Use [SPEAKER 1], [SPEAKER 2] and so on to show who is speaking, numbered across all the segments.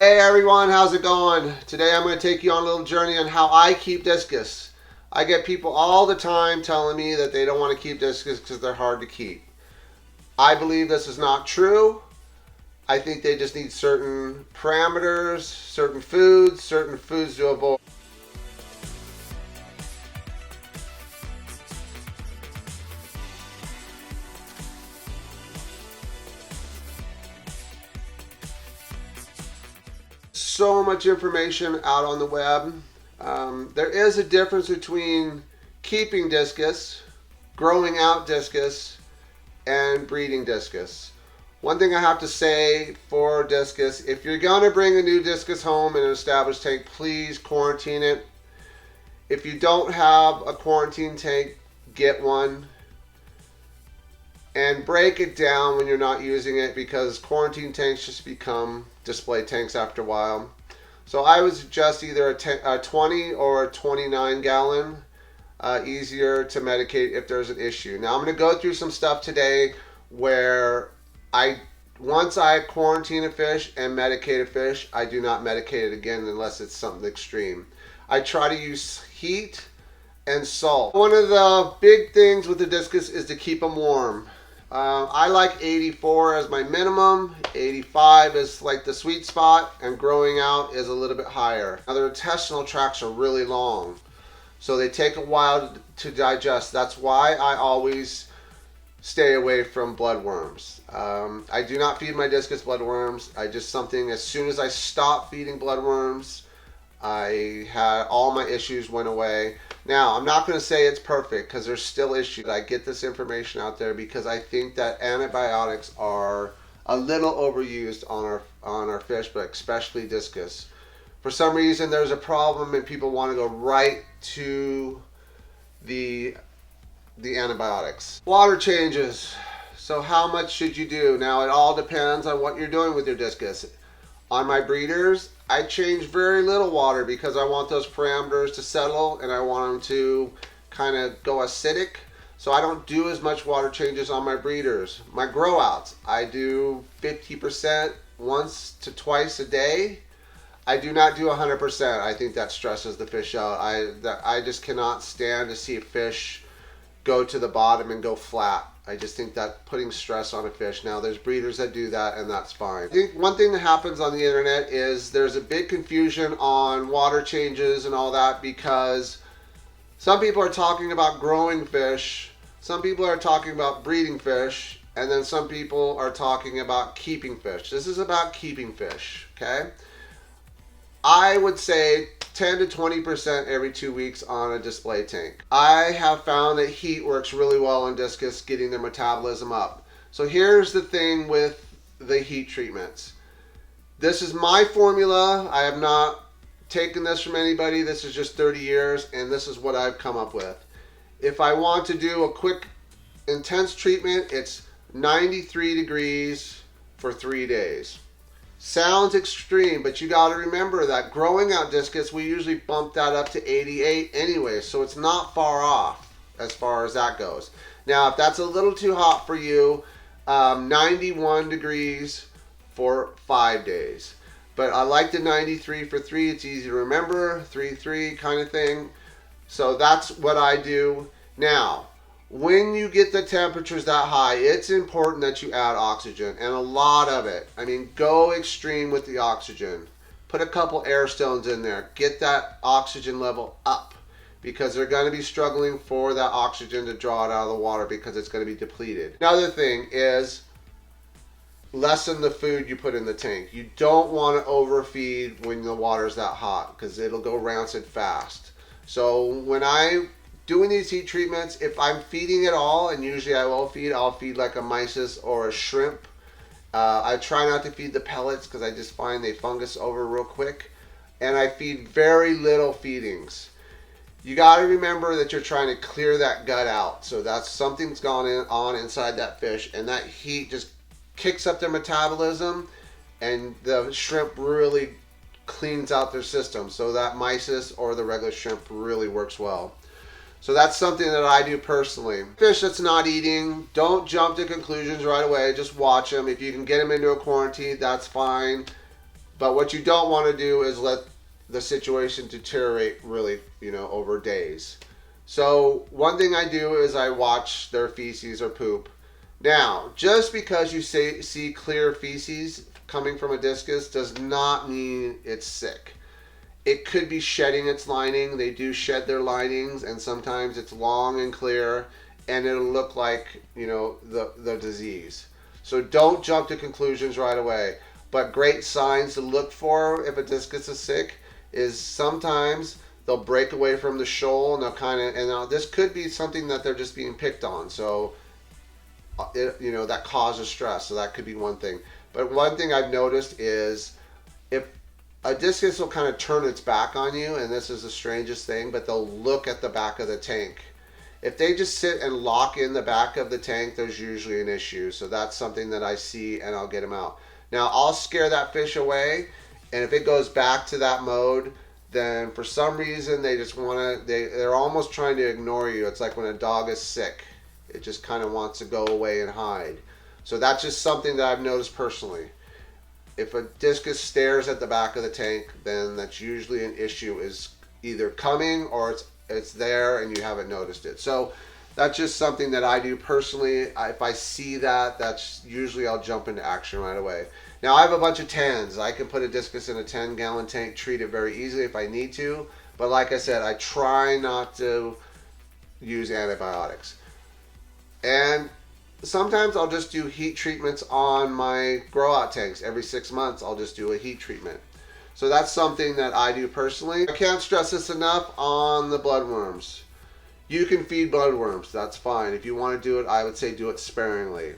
[SPEAKER 1] Hey everyone, how's it going? Today I'm going to take you on a little journey on how I keep discus. I get people all the time telling me that they don't want to keep discus because they're hard to keep. I believe this is not true. I think they just need certain parameters, certain foods to avoid. So much information out on the web. There is a difference between keeping discus, growing out discus, and breeding discus. One thing I have to say for discus, if you're going to bring a new discus home in an established tank, please quarantine it. If you don't have a quarantine tank, get one and break it down when you're not using it, because quarantine tanks just become display tanks after a while. So I would suggest either a 20 or a 29 gallon, easier to medicate if there's an issue. Now I'm going to go through some stuff today where once I quarantine a fish and medicate a fish, I do not medicate it again unless it's something extreme. I try to use heat and salt. One of the big things with the discus is to keep them warm. I like 84 as my minimum. 85 is like the sweet spot, and growing out is a little bit higher. Now their intestinal tracts are really long, so they take a while to digest. That's why I always stay away from bloodworms. I do not feed my discus bloodworms. As soon as I stop feeding bloodworms, all my issues went away. Now, I'm not going to say it's perfect because there's still issues. I get this information out there because I think that antibiotics are a little overused on our fish, but especially discus. For some reason, there's a problem and people want to go right to the antibiotics. Water changes. So how much should you do? Now, it all depends on what you're doing with your discus. On my breeders, I change very little water because I want those parameters to settle and I want them to kind of go acidic. So I don't do as much water changes on my breeders. My grow outs, I do 50% once to twice a day. I do not do 100%. I think that stresses the fish out. I just cannot stand to see a fish go to the bottom and go flat. I just think that putting stress on a fish. Now there's breeders that do that and that's fine. I think one thing that happens on the internet is there's a big confusion on water changes and all that, because some people are talking about growing fish, some people are talking about breeding fish, and then some people are talking about keeping fish. This is about keeping fish, okay? I would say 10 to 20% every 2 weeks on a display tank. I have found that heat works really well on discus, getting their metabolism up. So here's the thing with the heat treatments. This is my formula. I have not taken this from anybody. This is just 30 years, and this is what I've come up with. If I want to do a quick, intense treatment, it's 93 degrees for 3 days. Sounds extreme, but you got to remember that growing out discus, we usually bump that up to 88 anyway, so it's not far off as far as that goes. Now, if that's a little too hot for you, 91 degrees for 5 days. But I like the 93 for 3. It's easy to remember, 3-3 kind of thing. So that's what I do. Now, when you get the temperatures that high, it's important that you add oxygen, and a lot of it. I mean, go extreme with the oxygen. Put a couple air stones in there. Get that oxygen level up, because they're going to be struggling for that oxygen to draw it out of the water because it's going to be depleted. Another thing is lessen the food you put in the tank. You don't want to overfeed when the water's that hot because it'll go rancid fast. So when I doing these heat treatments, if I'm feeding at all, and usually I'll feed like a mysis or a shrimp. I try not to feed the pellets because I just find they fungus over real quick. And I feed very little feedings. You got to remember that you're trying to clear that gut out. So that's something's gone on inside that fish, and that heat just kicks up their metabolism, and the shrimp really cleans out their system. So that mysis or the regular shrimp really works well. So that's something that I do personally. Fish that's not eating, don't jump to conclusions right away. Just watch them. If you can get them into a quarantine, that's fine. But what you don't want to do is let the situation deteriorate really, over days. So one thing I do is I watch their feces or poop. Now, just because you see clear feces coming from a discus does not mean it's sick. It could be shedding its lining. They do shed their linings, and sometimes it's long and clear, and it'll look like, the disease. So don't jump to conclusions right away. But great signs to look for if a discus is sick is sometimes they'll break away from the shoal, and they'll now this could be something that they're just being picked on. So that causes stress. So that could be one thing. But one thing I've noticed is if a discus will kind of turn its back on you, and this is the strangest thing, but they'll look at the back of the tank. If they just sit and lock in the back of the tank, there's usually an issue. So that's something that I see, and I'll get them out. Now, I'll scare that fish away, and if it goes back to that mode, then for some reason they just want to, they're almost trying to ignore you. It's like when a dog is sick. It just kind of wants to go away and hide. So that's just something that I've noticed personally. If a discus stares at the back of the tank, then that's usually an issue is either coming or it's there and you haven't noticed it. So that's just something that I do personally. If I see that, that's usually I'll jump into action right away. Now I have a bunch of 10s. I can put a discus in a 10-gallon tank, treat it very easily if I need to. But like I said, I try not to use antibiotics. And sometimes I'll just do heat treatments on my grow out tanks. Every 6 months I'll just do a heat treatment. So that's something that I do personally. I can't stress this enough on the bloodworms. You can feed bloodworms, that's fine. If you want to do it, I would say do it sparingly.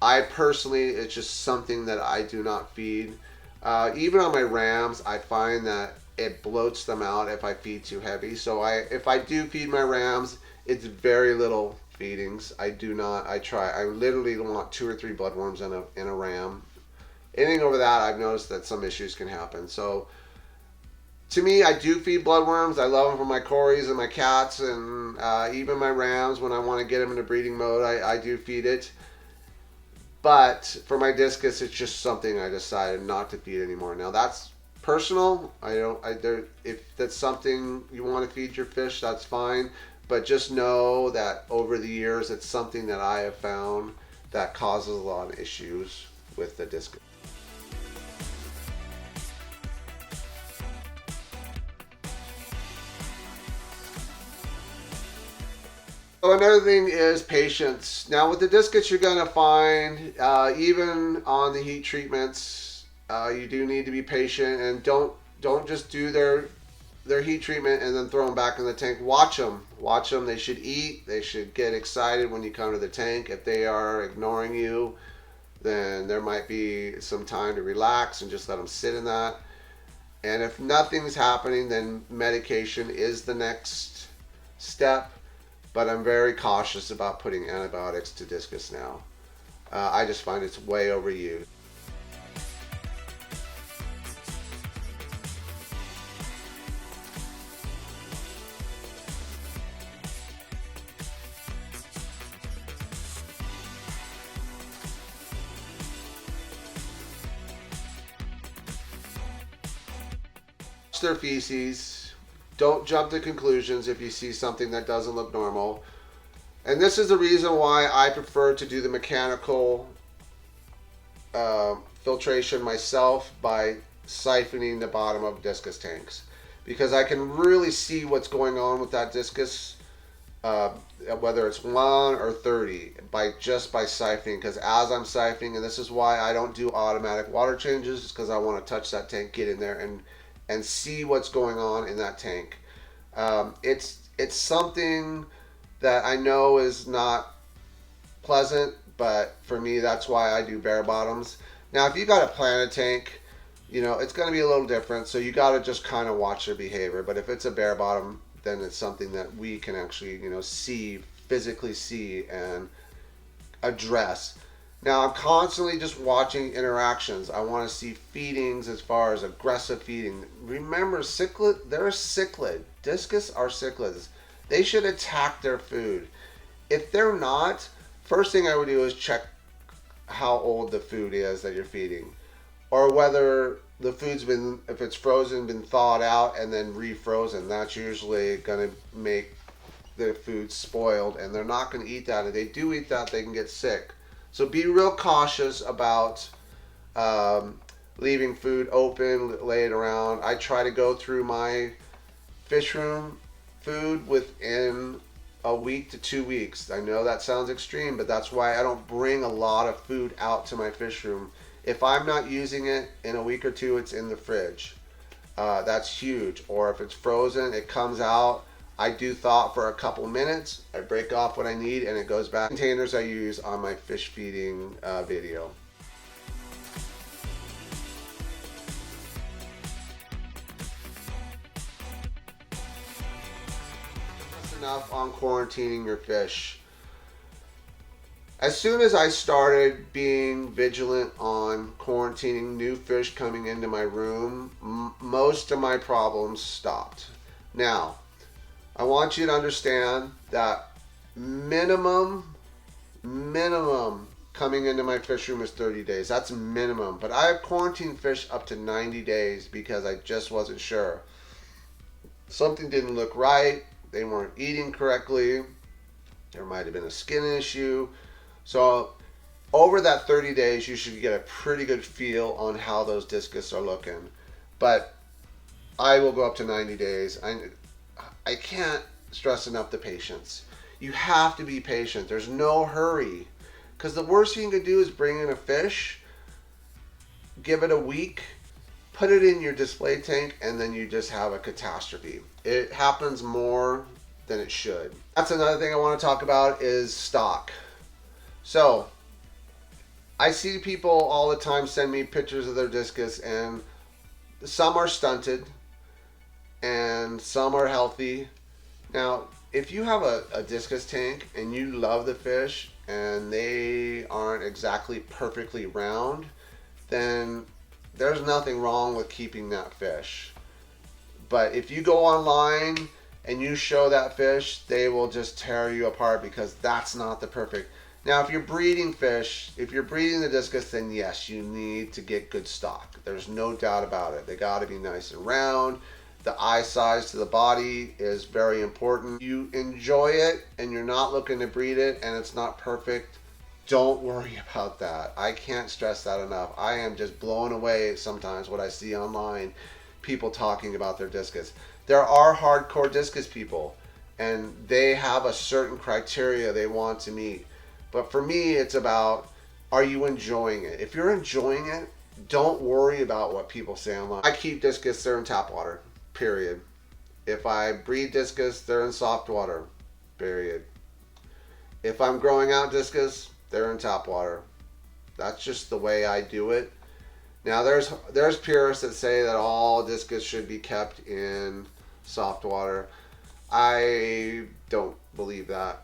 [SPEAKER 1] I personally, it's just something that I do not feed. Even on my rams, I find that it bloats them out if I feed too heavy. So if I do feed my rams, it's very little feedings. I literally want 2 or 3 bloodworms in a ram. Anything over that, I've noticed that some issues can happen. So to me, I do feed bloodworms. I love them for my cories and my cats, and even my rams. When I want to get them into breeding mode, I do feed it. But for my discus, it's just something I decided not to feed anymore. Now that's personal. If that's something you want to feed your fish, that's fine. But just know that over the years, it's something that I have found that causes a lot of issues with the discus. So another thing is patience. Now with the discus, you're going to find, even on the heat treatments, you do need to be patient, and don't just do their heat treatment and then throw them back in the tank. Watch them. They should eat. They should get excited when you come to the tank. If they are ignoring you, then there might be some time to relax and just let them sit in that. And if nothing's happening, then medication is the next step. But I'm very cautious about putting antibiotics to discus now. I just find it's way overused. Their feces. Don't jump to conclusions if you see something that doesn't look normal. And this is the reason why I prefer to do the mechanical filtration myself by siphoning the bottom of discus tanks, because I can really see what's going on with that discus, whether it's 1 or 30, by siphoning. Because as I'm siphoning, and this is why I don't do automatic water changes, because I want to touch that tank, get in there and see what's going on in that tank. It's something that I know is not pleasant, but for me, that's why I do bare bottoms. Now, if you got a planted tank, it's going to be a little different, so you got to just kind of watch their behavior. But if it's a bare bottom, then it's something that we can actually, physically see and address. Now, I'm constantly just watching interactions. I want to see feedings as far as aggressive feeding. Remember, they're a cichlid. Discus are cichlids. They should attack their food. If they're not, first thing I would do is check how old the food is that you're feeding, or whether the food's been, if it's frozen, been thawed out and then refrozen. That's usually going to make the food spoiled, and they're not going to eat that. If they do eat that, they can get sick. So be real cautious about leaving food open, lay it around. I try to go through my fish room food within a week to 2 weeks. I know that sounds extreme, but that's why I don't bring a lot of food out to my fish room. If I'm not using it in a week or two, it's in the fridge. That's huge. Or if it's frozen, it comes out. I do thaw it for a couple minutes. I break off what I need, and it goes back. Containers I use on my fish feeding video. That's enough on quarantining your fish. As soon as I started being vigilant on quarantining new fish coming into my room, most of my problems stopped. Now, I want you to understand that minimum coming into my fish room is 30 days. That's minimum. But I have quarantined fish up to 90 days because I just wasn't sure. Something didn't look right. They weren't eating correctly. There might have been a skin issue. So over that 30 days, you should get a pretty good feel on how those discus are looking. But I will go up to 90 days. I can't stress enough the patience. You have to be patient. There's no hurry. Because the worst thing you can do is bring in a fish, give it a week, put it in your display tank, and then you just have a catastrophe. It happens more than it should. That's another thing I want to talk about is stock. So, I see people all the time send me pictures of their discus, and some are stunted and some are healthy. Now, if you have a discus tank and you love the fish and they aren't exactly perfectly round, then there's nothing wrong with keeping that fish. But if you go online and you show that fish, they will just tear you apart because that's not the perfect. Now, if you're breeding fish, if you're breeding the discus, then yes, you need to get good stock. There's no doubt about it. They got to be nice and round. The eye size to the body is very important. You enjoy it and you're not looking to breed it and it's not perfect, don't worry about that. I can't stress that enough. I am just blown away sometimes what I see online, people talking about their discus. There are hardcore discus people and they have a certain criteria they want to meet. But for me, it's about, are you enjoying it? If you're enjoying it, don't worry about what people say online. I keep discus, they're in tap water, period. If I breed discus, they're in soft water, period. If I'm growing out discus, they're in tap water. That's just the way I do it. Now, there's purists that say that all discus should be kept in soft water. I don't believe that.